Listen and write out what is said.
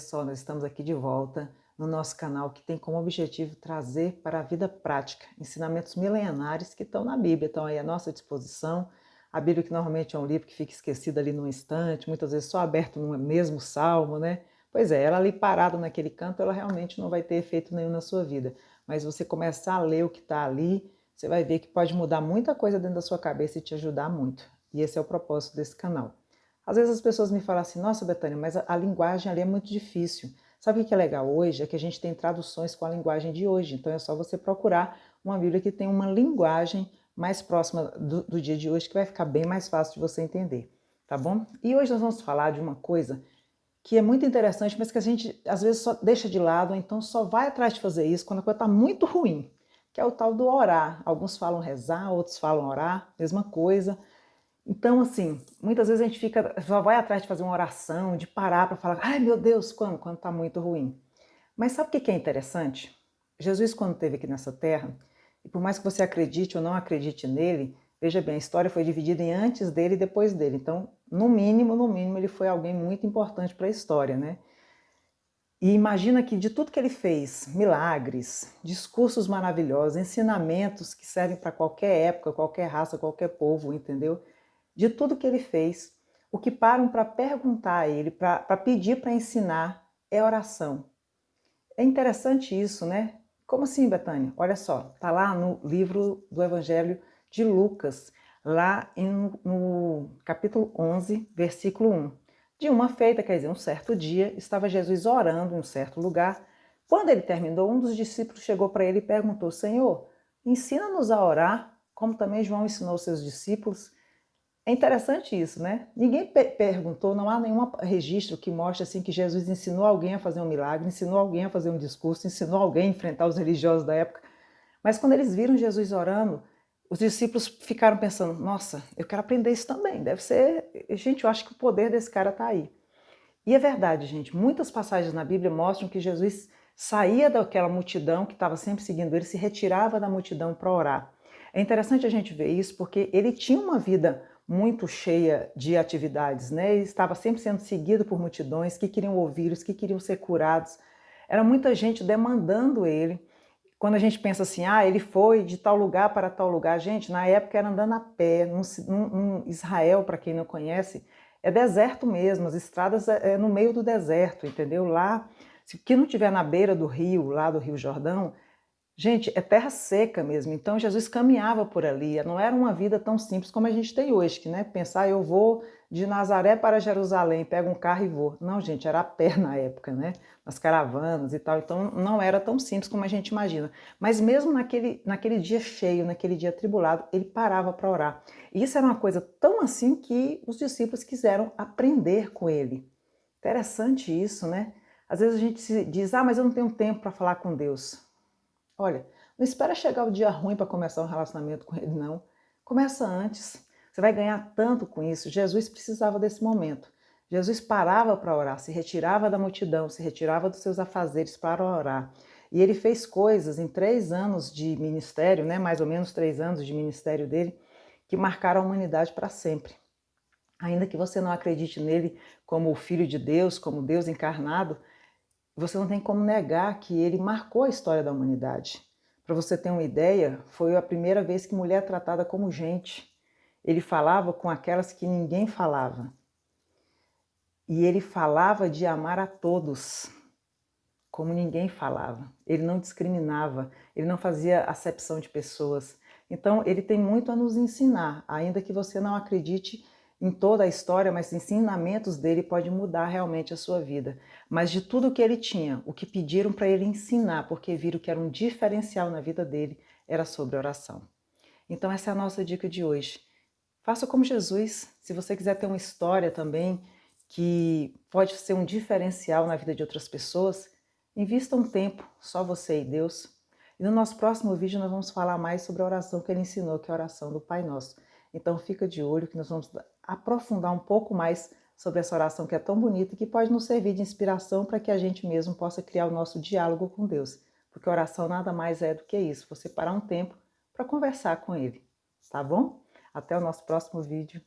pessoal, nós estamos aqui de volta no nosso canal que tem como objetivo trazer para a vida prática ensinamentos milenares que estão na Bíblia, estão aí à nossa disposição. A Bíblia, que normalmente é um livro que fica esquecido ali num instante, muitas vezes só aberto no mesmo salmo, né? Pois é, ela ali parada naquele canto, ela realmente não vai ter efeito nenhum na sua vida. Mas você começar a ler o que está ali, você vai ver que pode mudar muita coisa dentro da sua cabeça e te ajudar muito. E esse é o propósito desse canal. Às vezes as pessoas me falam assim, nossa, Betânia, mas a linguagem ali é muito difícil. Sabe o que é legal hoje? É que a gente tem traduções com a linguagem de hoje. Então é só você procurar uma Bíblia que tem uma linguagem mais próxima do dia de hoje, que vai ficar bem mais fácil de você entender, tá bom? E hoje nós vamos falar de uma coisa que é muito interessante, mas que a gente às vezes só deixa de lado, ou então só vai atrás de fazer isso quando a coisa está muito ruim, que é o tal do orar. Alguns falam rezar, outros falam orar, mesma coisa. Então, assim, muitas vezes a gente só vai atrás de fazer uma oração, de parar para falar, ai meu Deus, quando? Quando está muito ruim. Mas sabe o que é interessante? Jesus, quando esteve aqui nessa terra, e por mais que você acredite ou não acredite nele, veja bem, a história foi dividida em antes dele e depois dele. Então, no mínimo, ele foi alguém muito importante para a história, né? E imagina que de tudo que ele fez, milagres, discursos maravilhosos, ensinamentos que servem para qualquer época, qualquer raça, qualquer povo, entendeu? De tudo que ele fez, o que param para perguntar a ele, para pedir para ensinar, é oração. É interessante isso, né? Como assim, Betânia? Olha só, está lá no livro do Evangelho de Lucas, lá no capítulo 11, versículo 1. De uma feita, quer dizer, um certo dia, estava Jesus orando em um certo lugar. Quando ele terminou, um dos discípulos chegou para ele e perguntou, Senhor, ensina-nos a orar, como também João ensinou seus discípulos. É interessante isso, né? Ninguém perguntou, não há nenhum registro que mostre assim que Jesus ensinou alguém a fazer um milagre, ensinou alguém a fazer um discurso, ensinou alguém a enfrentar os religiosos da época. Mas quando eles viram Jesus orando, os discípulos ficaram pensando, nossa, eu quero aprender isso também, deve ser... Gente, eu acho que o poder desse cara está aí. E é verdade, gente, muitas passagens na Bíblia mostram que Jesus saía daquela multidão que estava sempre seguindo ele, se retirava da multidão para orar. É interessante a gente ver isso porque ele tinha uma vida muito cheia de atividades, né? Ele estava sempre sendo seguido por multidões que queriam ouvi-los, que queriam ser curados. Era muita gente demandando ele. Quando a gente pensa assim, ele foi de tal lugar para tal lugar, gente, na época era andando a pé, num Israel, para quem não conhece, é deserto mesmo, as estradas é no meio do deserto, entendeu? Lá, se que não tiver na beira do rio, lá do Rio Jordão, gente, é terra seca mesmo. Então Jesus caminhava por ali. Não era uma vida tão simples como a gente tem hoje, que, né, pensar eu vou de Nazaré para Jerusalém, pego um carro e vou. Não, gente, era a pé na época, né? Nas caravanas e tal. Então não era tão simples como a gente imagina. Mas mesmo naquele dia cheio, naquele dia atribulado, ele parava para orar. E isso era uma coisa tão assim que os discípulos quiseram aprender com ele. Interessante isso, né? Às vezes a gente se diz, mas eu não tenho tempo para falar com Deus. Olha, não espera chegar o dia ruim para começar um relacionamento com ele, não. Começa antes. Você vai ganhar tanto com isso. Jesus precisava desse momento. Jesus parava para orar, se retirava da multidão, se retirava dos seus afazeres para orar. E ele fez coisas em 3 anos de ministério, né, mais ou menos 3 anos de ministério dele, que marcaram a humanidade para sempre. Ainda que você não acredite nele como o Filho de Deus, como Deus encarnado, você não tem como negar que ele marcou a história da humanidade. Para você ter uma ideia, foi a primeira vez que mulher é tratada como gente. Ele falava com aquelas que ninguém falava. E ele falava de amar a todos, como ninguém falava. Ele não discriminava, ele não fazia acepção de pessoas. Então, ele tem muito a nos ensinar, ainda que você não acredite em toda a história, mas ensinamentos dele podem mudar realmente a sua vida. Mas de tudo que ele tinha, o que pediram para ele ensinar, porque viram que era um diferencial na vida dele, era sobre oração. Então essa é a nossa dica de hoje. Faça como Jesus. Se você quiser ter uma história também que pode ser um diferencial na vida de outras pessoas, invista um tempo, só você e Deus. E no nosso próximo vídeo nós vamos falar mais sobre a oração que ele ensinou, que é a oração do Pai Nosso. Então fica de olho que nós vamos aprofundar um pouco mais sobre essa oração que é tão bonita e que pode nos servir de inspiração para que a gente mesmo possa criar o nosso diálogo com Deus. Porque a oração nada mais é do que isso, você parar um tempo para conversar com Ele, tá bom? Até o nosso próximo vídeo.